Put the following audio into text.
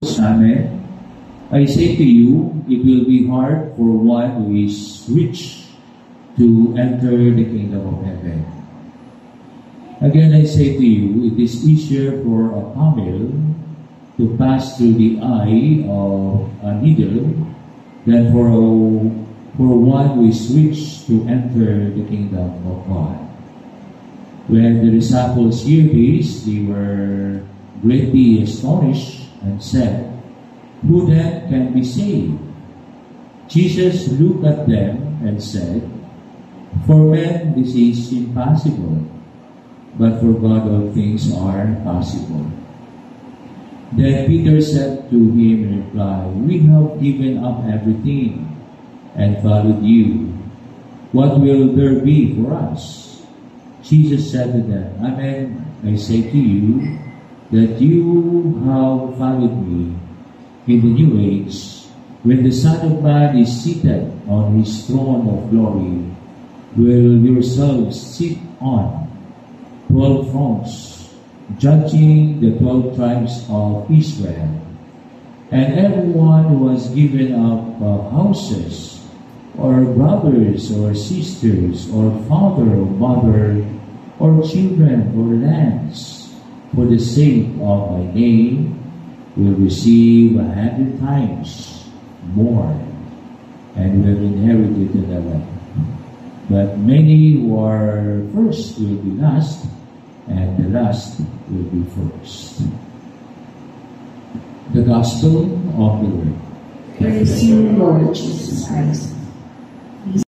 Amen. I say to you, it will be hard for one who is rich to enter the kingdom of heaven. Again, I say to you, it is easier for a camel to pass through the eye of a needle than for one who is rich to enter the kingdom of God. When the disciples hear this, they were greatly astonished and said, "Who then can be saved?" Jesus looked at them and said, "For men this is impossible, but for God all things are possible." Then Peter said to him in reply, "We have given up everything and followed you. What will there be for us?" Jesus said to them, "Amen, I say to you, that you have followed me in the new age, when the Son of Man is seated on his throne of glory, will yourselves sit on 12 thrones, judging the 12 tribes of Israel. And everyone who has given up houses, or brothers, or sisters, or father, or mother, or children, or lands, for the sake of my name, will receive 100 times more, and will inherit eternal life. But many who are first will be last, and the last will be first." The Gospel of the Lord. Praise you, Lord Jesus Christ.